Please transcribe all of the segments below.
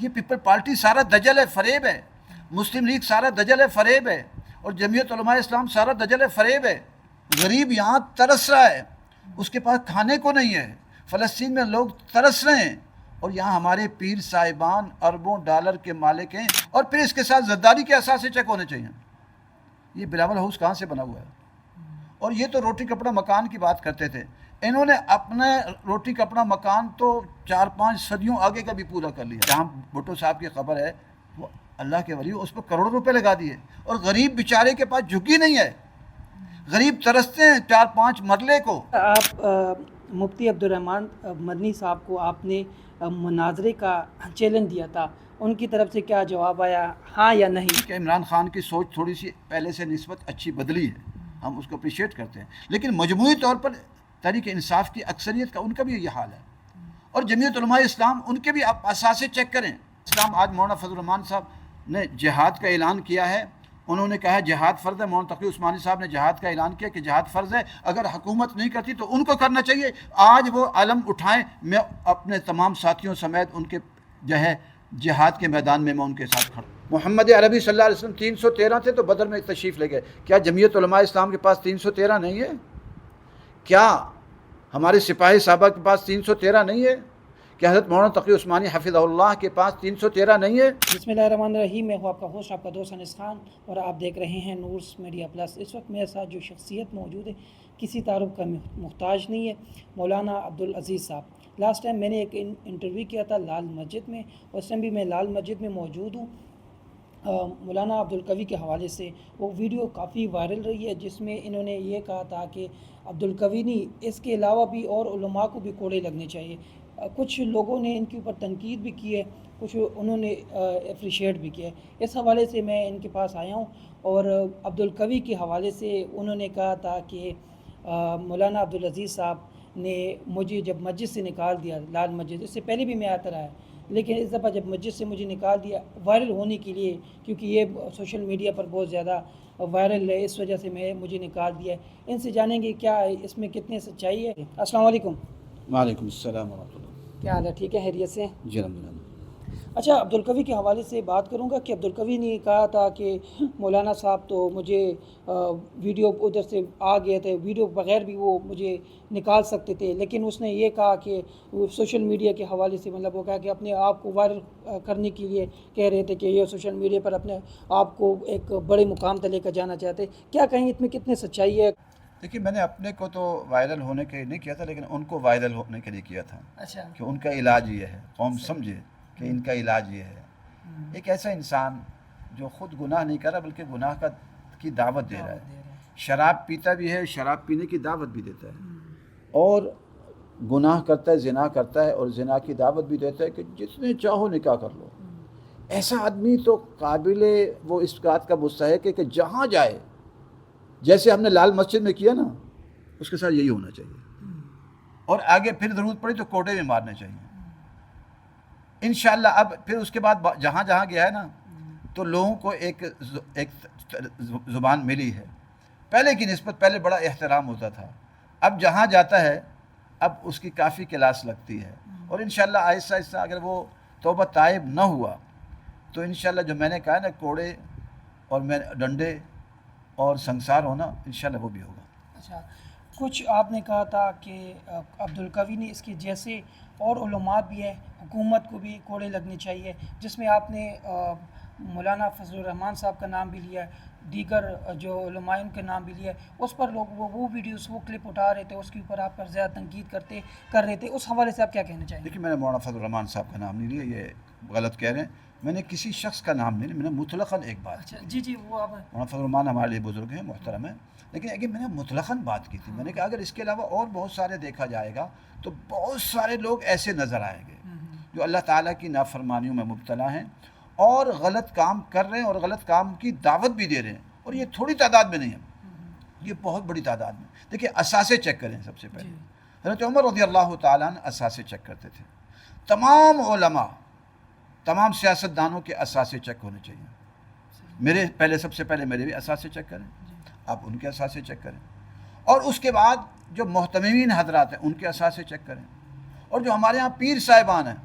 یہ people party سارا دجل ہے، فریب ہے، مسلم لیگ سارا دجل ہے، فریب ہے، اور جمعیت علماء اسلام سارا دجل ہے، فریب ہے۔ غریب یہاں ترس رہا ہے، اس کے پاس کھانے کو نہیں ہے، فلسطین میں لوگ ترس رہے ہیں، اور یہاں ہمارے پیر صاحبان اربوں ڈالر کے مالک ہیں، اور پھر اس کے ساتھ زداری کے اثاثے چیک ہونے چاہیے۔ یہ بلاول ہاؤس کہاں سے بنا ہوا ہے؟ اور یہ تو روٹی کپڑا مکان کی بات کرتے تھے، انہوں نے اپنے روٹی کپڑا مکان تو 4-5 صدیوں آگے کا بھی پورا کر لیا۔ جہاں بھٹو صاحب کی خبر ہے، وہ اللہ کے ولی، اس پر کروڑوں روپے لگا دیے، اور غریب بیچارے کے پاس جھگی نہیں ہے، غریب ترستے ہیں 4-5 مرلے کو۔ آپ مفتی عبدالرحمن مدنی صاحب کو آپ نے مناظرے کا چیلنج دیا تھا، ان کی طرف سے کیا جواب آیا، ہاں یا نہیں؟ کہ عمران خان کی سوچ تھوڑی سی پہلے سے نسبت اچھی بدلی ہے، ہم اس کو اپریشیٹ کرتے ہیں، لیکن مجموعی طور پر تحریک انصاف کی اکثریت کا ان کا بھی یہ حال ہے، اور جمعیت علماء اسلام ان کے بھی آپ اثاثے چیک کریں۔ اسلام آج مولانا فضل الرحمان صاحب نے جہاد کا اعلان کیا ہے، انہوں نے کہا جہاد فرض ہے، مولانا تقی عثمانی صاحب نے جہاد کا اعلان کیا کہ جہاد فرض ہے، اگر حکومت نہیں کرتی تو ان کو کرنا چاہیے، آج وہ علم اٹھائیں، میں اپنے تمام ساتھیوں سمیت ان کے جو ہے جہاد کے میدان میں ان کے ساتھ کھڑا ہوں۔ محمد عربی صلی اللہ علیہ وسلم 313 تھے تو بدر میں تشریف لے گئے، کیا جمعیت علماء اسلام کے پاس 313 نہیں ہے؟ کیا ہمارے سپاہی صحابہ کے پاس 313 نہیں ہے؟ کیا حضرت مولانا تقی عثمانی حفظہ اللہ کے پاس 313 نہیں ہے؟ بسم اللہ الرحمن الرحیم، میں ہوں آپ کا ہوسٹ، آپ کا دوست انس خان، اور آپ دیکھ رہے ہیں نورس میڈیا پلس۔ اس وقت میرے ساتھ جو شخصیت موجود ہے کسی تعارف کا محتاج نہیں ہے، مولانا عبدالعزیز صاحب۔ لاسٹ ٹائم میں نے ایک انٹرویو کیا تھا لال مسجد میں، اس ٹائم بھی میں لال مسجد میں موجود ہوں، مولانا عبدالقوی کے حوالے سے وہ ویڈیو کافی وائرل رہی ہے، جس میں انہوں نے یہ کہا تھا کہ عبدالقوی نہیں، اس کے علاوہ بھی اور علماء کو بھی کوڑے لگنے چاہیے۔ کچھ لوگوں نے ان کے اوپر تنقید بھی کی ہے، کچھ انہوں نے اپریشیٹ بھی کیا ہے۔ اس حوالے سے میں ان کے پاس آیا ہوں، اور عبدالقوی کے حوالے سے انہوں نے کہا تھا کہ مولانا عبدالعزیز صاحب نے مجھے جب مسجد سے نکال دیا، لال مسجد، اس سے پہلے بھی میں آتا رہا ہے، لیکن اس دفعہ جب مسجد سے مجھے نکال دیا وائرل ہونے کے لیے، کیونکہ یہ سوشل میڈیا پر بہت زیادہ وائرل ہے، اس وجہ سے مجھے نکال دیا ہے۔ ان سے جانیں گے کیا اس میں کتنے سچائی ہے۔ السلام علیکم۔ وعلیکم السلام ورحمۃ اللہ۔ کیا حال ہے؟ ٹھیک ہے، خیریت سے؟ جی الحمد للہ۔ اچھا، عبدالقوی کے حوالے سے بات کروں گا کہ عبدالقوی نے کہا تھا کہ مولانا صاحب تو مجھے ویڈیو ادھر سے آ گئے تھے، ویڈیو بغیر بھی وہ مجھے نکال سکتے تھے، لیکن اس نے یہ کہا کہ وہ سوشل میڈیا کے حوالے سے، مطلب وہ کہا کہ اپنے آپ کو وائرل کرنے کے لیے کہہ رہے تھے کہ یہ سوشل میڈیا پر اپنے آپ کو ایک بڑے مقام تک لے کر جانا چاہتے۔ کیا کہیں اس میں کتنے سچائی ہے؟ دیکھیے، میں نے اپنے کو تو وائرل ہونے کے لیے نہیں کیا تھا، لیکن ان کو وائرل ہونے کے لیے کیا تھا، اچھا، کہ ان کا علاج یہ ہے، قوم سمجھے کہ ان کا علاج یہ ہے۔ ایک ایسا انسان جو خود گناہ نہیں کر رہا بلکہ گناہ کی دعوت دے رہا ہے، شراب پیتا بھی ہے، شراب پینے کی دعوت بھی دیتا ہے، اور گناہ کرتا ہے، زنا کرتا ہے، اور زنا کی دعوت بھی دیتا ہے کہ جتنے چاہو نکاح کر لو۔ ایسا آدمی تو قابل وہ اس بات کا مستحق ہے کہ جہاں جائے، جیسے ہم نے لال مسجد میں کیا نا، اس کے ساتھ یہی ہونا چاہیے، اور آگے پھر ضرورت پڑی تو کوڑے میں مارنے چاہیے انشاءاللہ۔ اب پھر اس کے بعد جہاں جہاں گیا ہے نا، تو لوگوں کو ایک زبان ملی ہے، پہلے کی نسبت پہلے بڑا احترام ہوتا تھا، اب جہاں جاتا ہے اب اس کی کافی کلاس لگتی ہے، اور انشاءاللہ آہستہ آہستہ اگر وہ توبہ تائب نہ ہوا تو انشاءاللہ جو میں نے کہا نا، کوڑے اور میں ڈنڈے اور سنسار ہونا، انشاءاللہ وہ بھی ہوگا۔ اچھا، کچھ آپ نے کہا تھا کہ عبدالقوی نے اس کے جیسے اور علماء بھی ہے، حکومت کو بھی کوڑے لگنے چاہیے، جس میں آپ نے مولانا فضل الرحمان صاحب کا نام بھی لیا ہے، دیگر جو علماء ان کے نام بھی لیا ہے، اس پر لوگ وہ ویڈیوز، وہ کلپ اٹھا رہے تھے، اس کے اوپر آپ پر زیادہ تنقید کر رہے تھے، اس حوالے سے آپ کیا کہنا چاہیں گے؟ دیکھیے، میں نے مولانا فضل الرحمان صاحب کا نام نہیں لیا، یہ غلط کہہ رہے ہیں، میں نے کسی شخص کا نام نہیں لیا، میں نے مطلقاً ایک بات اچھا، جی وہ آپ مولانا فضل الرحمان ہمارے لیے بزرگ ہیں، محترم ہیں، لیکن اگر میں نے مطلقاً بات کی تھی، میں نے کہا اگر اس کے علاوہ اور بہت سارے دیکھا جائے گا تو بہت سارے لوگ ایسے نظر آئیں گے جو اللہ تعالیٰ کی نافرمانیوں میں مبتلا ہیں اور غلط کام کر رہے ہیں اور غلط کام کی دعوت بھی دے رہے ہیں، اور یہ تھوڑی تعداد میں نہیں ہے، یہ بہت بڑی تعداد میں۔ دیکھیں، اثاثے چیک کریں سب سے پہلے۔ حضرت عمر رضی اللہ تعالیٰ عنہ اثاثے چیک کرتے تھے، تمام علماء، تمام سیاستدانوں کے اثاثے چیک ہونے چاہیے۔ سب سے پہلے میرے بھی اثاثے چیک کریں، آپ ان کے اثاثے چیک کریں، اور اس کے بعد جو محتممین حضرات ہیں ان کے اثاثے چیک کریں، اور جو ہمارے ہاں پیر صاحبان ہیں،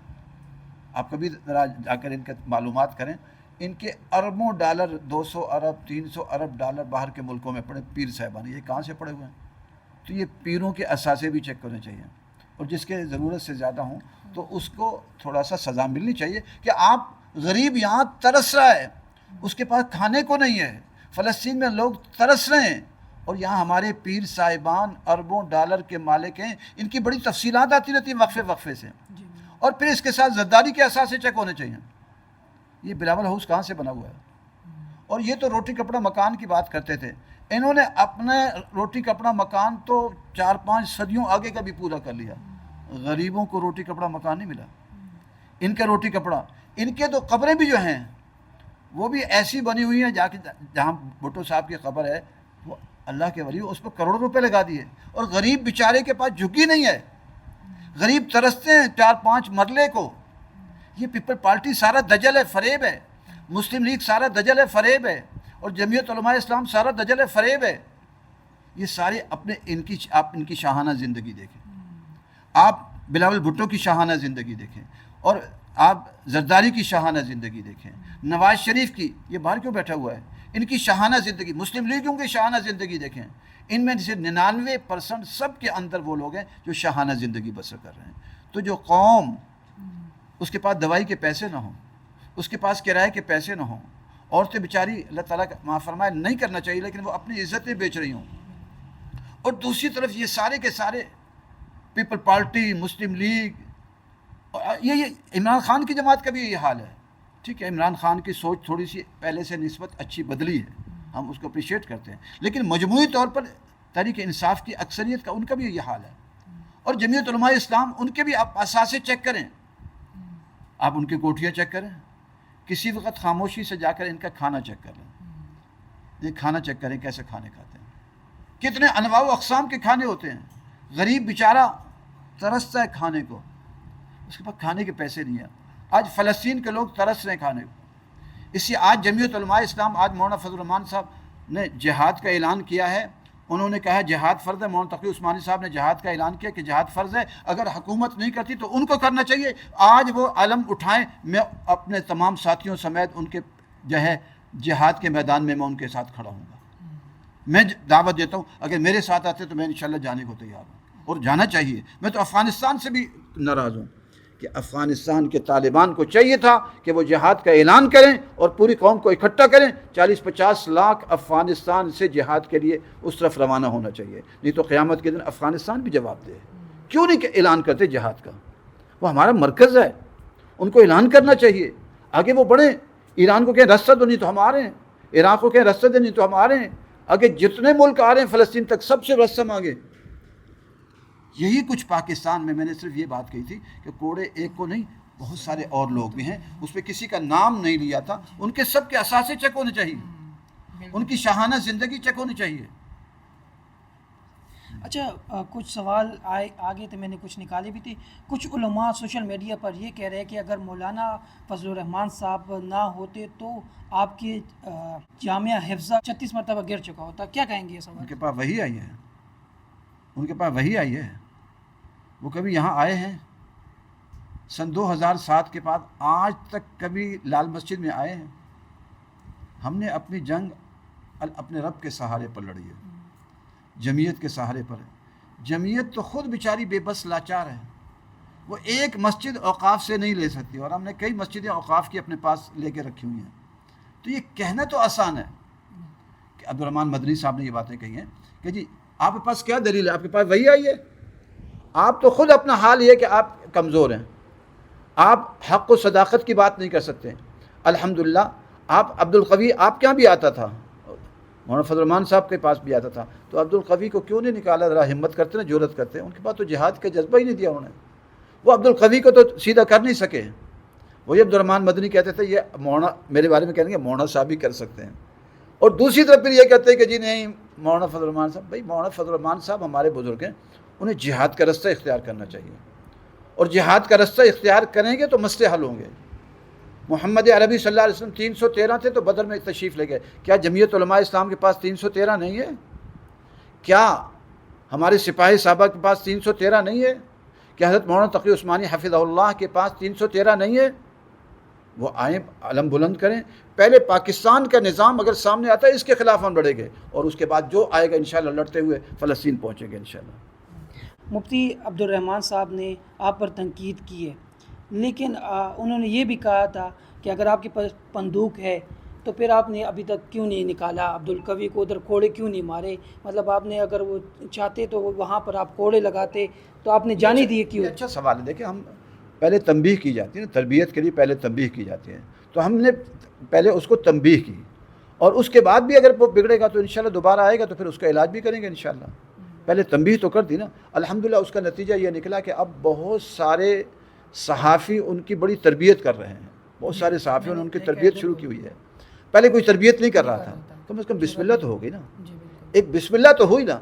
آپ کبھی ذرا جا کر ان کے معلومات کریں، ان کے اربوں ڈالر، 200 ارب 300 ارب ڈالر باہر کے ملکوں میں پڑے پیر صاحبان، یہ کہاں سے پڑے ہوئے ہیں؟ تو یہ پیروں کے اثاثے بھی چیک کرنے چاہیے، اور جس کے ضرورت سے زیادہ ہوں تو اس کو تھوڑا سا سزا ملنی چاہیے کہ آپ غریب یہاں ترس رہا ہے، اس کے پاس کھانے کو نہیں ہے، فلسطین میں لوگ ترس رہے ہیں، اور یہاں ہمارے پیر صاحبان اربوں ڈالر کے مالک ہیں، ان کی بڑی تفصیلات آتی رہتی ہیں وقفے سے، اور پھر اس کے ساتھ زرداری کے اثاثے چیک ہونے چاہیے۔ یہ بلاول ہاؤس کہاں سے بنا ہوا ہے؟ اور یہ تو روٹی کپڑا مکان کی بات کرتے تھے، انہوں نے اپنے روٹی کپڑا مکان تو 4-5 صدیوں آگے کا بھی پورا کر لیا، غریبوں کو روٹی کپڑا مکان نہیں ملا۔ ان کے روٹی کپڑا، ان کے تو قبریں بھی جو ہیں وہ بھی ایسی بنی ہوئی ہیں، جہاں بھٹو صاحب کی قبر ہے وہ اللہ کے ولی، اس پر کروڑوں روپے لگا دیے، اور غریب بیچارے کے پاس جھگی نہیں ہے، غریب ترستے ہیں 4-5 مرلے کو۔ یہ پیپل پارٹی سارا دجل ہے، فریب ہے، مسلم لیگ سارا دجل ہے، فریب ہے، اور جمعیت علماء اسلام سارا دجل ہے، فریب ہے۔ یہ سارے آپ ان کی شاہانہ زندگی دیکھیں، آپ بلاول بھٹو کی شاہانہ زندگی دیکھیں، اور آپ زرداری کی شاہانہ زندگی دیکھیں، نواز شریف کی، یہ باہر کیوں بیٹھا ہوا ہے، ان کی شاہانہ زندگی، مسلم لیگوں کی شاہانہ زندگی دیکھیں، ان میں سے 99% سب کے اندر وہ لوگ ہیں جو شاہانہ زندگی بسر کر رہے ہیں۔ تو جو قوم اس کے پاس دوائی کے پیسے نہ ہوں، اس کے پاس کرائے کے پیسے نہ ہوں، عورتیں بیچاری اللہ تعالیٰ کا معاف فرمائے نہیں کرنا چاہیے لیکن وہ اپنی عزتیں بیچ رہی ہوں، اور دوسری طرف یہ سارے کے سارے پیپل پارٹی، مسلم لیگ، یہ عمران خان کی جماعت کا بھی یہ حال ہے۔ ٹھیک ہے، عمران خان کی سوچ تھوڑی سی پہلے سے نسبت اچھی بدلی ہے، ہم اس کو اپریشیٹ کرتے ہیں، لیکن مجموعی طور پر تحریک انصاف کی اکثریت کا ان کا بھی یہ حال ہے، اور جمعیت علماء اسلام ان کے بھی آپ اثاثے چیک کریں، آپ ان کی کوٹھیاں چیک کریں، کسی وقت خاموشی سے جا کر ان کا کھانا چیک کر لیں، یہ کھانا چیک کریں کیسے کھانے کھاتے ہیں، کتنے انواع و اقسام کے کھانے ہوتے ہیں، غریب بیچارہ ترستا ہے کھانے کو، اس کے پاس کھانے کے پیسے نہیں ہیں۔ آج فلسطین کے لوگ ترس رہے ہیں کھانے کو، اس لیے آج جمعیت علماء اسلام، آج مولانا فضل الرحمان صاحب نے جہاد کا اعلان کیا ہے، انہوں نے کہا جہاد فرض ہے، مولانا تقی عثمانی صاحب نے جہاد کا اعلان کیا کہ جہاد فرض ہے، اگر حکومت نہیں کرتی تو ان کو کرنا چاہیے، آج وہ علم اٹھائیں، میں اپنے تمام ساتھیوں سمیت ان کے جو ہے جہاد کے میدان میں ان کے ساتھ کھڑا ہوں گا، میں دعوت دیتا ہوں، اگر میرے ساتھ آتے تو میں انشاءاللہ جانے کو تیار ہوں، اور جانا چاہیے۔ میں تو افغانستان سے بھی ناراض ہوں کہ افغانستان کے طالبان کو چاہیے تھا کہ وہ جہاد کا اعلان کریں اور پوری قوم کو اکٹھا کریں، 40-50 لاکھ افغانستان سے جہاد کے لیے اس طرف روانہ ہونا چاہیے، نہیں تو قیامت کے دن افغانستان بھی جواب دے۔ کیوں نہیں کہ اعلان کرتے جہاد کا؟ وہ ہمارا مرکز ہے، ان کو اعلان کرنا چاہیے، آگے وہ بڑھیں، ایران کو کہیں رستہ دو نہیں تو ہم آ رہے ہیں، عراق کو کہیں رستہ دے نہیں تو ہم آ رہے ہیں، آگے جتنے ملک آ رہے ہیں فلسطین تک سب سے رستہ مانگے۔ یہی کچھ پاکستان میں نے صرف یہ بات کہی تھی کہ کوڑے ایک کو نہیں، بہت سارے اور لوگ بھی ہیں، اس پہ کسی کا نام نہیں لیا تھا، ان کے سب کے اثاثے چیک ہونے چاہیے، ان کی شاہانہ زندگی چیک ہونی چاہیے۔ اچھا، کچھ سوال آگے تھے، میں نے کچھ نکالے بھی تھے۔ کچھ علماء سوشل میڈیا پر یہ کہہ رہے ہیں کہ اگر مولانا فضل الرحمان صاحب نہ ہوتے تو آپ کے جامعہ حفظہ 36 مرتبہ گر چکا ہوتا، کیا کہیں گے یہ سوال؟ ان کے پاس وہی آئی ہے، ان کے پاس وہی آئی ہے، وہ کبھی یہاں آئے ہیں سن 2007 کے بعد آج تک کبھی لال مسجد میں آئے ہیں؟ ہم نے اپنی جنگ اپنے رب کے سہارے پر لڑی ہے، جمعیت کے سہارے پر ہے۔ جمعیت تو خود بیچاری بے بس لاچار ہے، وہ ایک مسجد اوقاف سے نہیں لے سکتی، اور ہم نے کئی مسجدیں اوقاف کی اپنے پاس لے کے رکھی ہوئی ہیں۔ تو یہ کہنا تو آسان ہے کہ عبدالرحمان مدنی صاحب نے یہ باتیں کہی ہیں کہ جی آپ کے پاس کیا دلیل ہے، آپ کے پاس وہی آئی ہے، آپ تو خود اپنا حال یہ کہ آپ کمزور ہیں، آپ حق و صداقت کی بات نہیں کر سکتے۔ الحمدللہ آپ عبدالقوی آپ کیا بھی آتا تھا، مولانا فضل الرحمان صاحب کے پاس بھی آتا تھا، تو عبدالقوی کو کیوں نہیں نکالا؟ ذرا ہمت کرتے نا، جرأت کرتے، ان کے پاس تو جہاد کا جذبہ ہی نہیں دیا انہوں نے، وہ عبدالقوی کو تو سیدھا کر نہیں سکے۔ وہی عبدالرحمان مدنی کہتے تھے یہ مولانا میرے بارے میں کہیں گے مولانا صاحب بھی کر سکتے ہیں، اور دوسری طرف پھر یہ کہتے ہیں کہ جی نہیں مولانا فضل الرحمان صاحب، بھائی مولانا فضل الرحمان صاحب ہمارے بزرگ ہیں، انہیں جہاد کا رستہ اختیار کرنا چاہیے، اور جہاد کا رستہ اختیار کریں گے تو مسئلے حل ہوں گے۔ محمد عربی صلی اللہ علیہ وسلم 313 تھے تو بدر میں تشریف لے گئے، کیا جمعیت علماء اسلام کے پاس 313 نہیں ہے؟ کیا ہمارے سپاہی صحابہ کے پاس 313 نہیں ہے؟ کیا حضرت مولانا تقی عثمانی حفظہ اللہ کے پاس 313 نہیں ہے؟ وہ آئیں, علم بلند کریں. پہلے پاکستان کا نظام اگر سامنے آتا ہے اس کے خلاف ہم لڑیں گے, اور اس کے بعد جو آئے گا انشاءاللہ لڑتے ہوئے فلسطین پہنچیں گے انشاءاللہ. مفتی عبد الرحمن صاحب نے آپ پر تنقید کی ہے, لیکن انہوں نے یہ بھی کہا تھا کہ اگر آپ کے پاس بندوق ہے تو پھر آپ نے ابھی تک کیوں نہیں نکالا, عبدالقوی کو ادھر کوڑے کیوں نہیں مارے؟ مطلب آپ نے اگر وہ چاہتے تو وہاں پر آپ کوڑے لگاتے, تو آپ نے جانے دیے کیوں؟ یہ اچھا سوال ہے. دیکھیں, ہم پہلے تنبیہ کی جاتی ہے نا, تربیت کے لیے پہلے تنبیہ کی جاتی ہے, تو ہم نے پہلے اس کو تنبیہ کی, اور اس کے بعد بھی اگر وہ بگڑے گا تو انشاءاللہ دوبارہ آئے گا تو پھر اس کا علاج بھی کریں گے انشاءاللہ. پہلے تنبیہ تو کر دی نا. الحمدللہ اس کا نتیجہ یہ نکلا کہ اب بہت سارے صحافی ان کی بڑی تربیت کر رہے ہیں. بہت سارے صحافیوں نے ان کی تربیت شروع کی ہوئی ہے. پہلے کوئی تربیت نہیں کر رہا تھا, کم از کم بسم اللہ تو ہو گئی نا, ایک بسم اللہ تو ہوئی نا.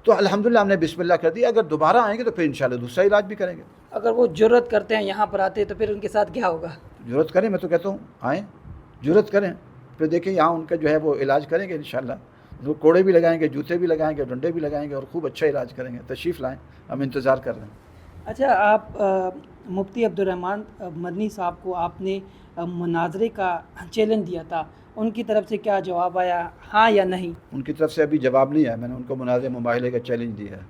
تو الحمدللہ ہم نے بسم اللہ کر دی. اگر دوبارہ آئیں گے تو پھر انشاءاللہ دوسرا علاج بھی کریں گے. اگر وہ جرت کرتے ہیں یہاں پر آتے تو پھر ان کے ساتھ کیا ہوگا؟ جرت کریں, میں تو کہتا ہوں آئیں, جرت کریں, پھر دیکھیں یہاں ان کا جو ہے وہ علاج کریں گے انشاءاللہ. وہ کوڑے بھی لگائیں گے, جوتے بھی لگائیں گے, ڈنڈے بھی لگائیں گے, اور خوب اچھا علاج کریں گے. تشریف لائیں, ہم انتظار کر رہے ہیں. اچھا, آپ مفتی عبد الرحمن مدنی صاحب کو آپ نے مناظرے کا چیلنج دیا تھا, ان کی طرف سے کیا جواب آیا, ہاں یا نہیں؟ ان کی طرف سے ابھی جواب نہیں آیا. میں نے ان کو مناظرے مباحثے کا چیلنج دیا ہے.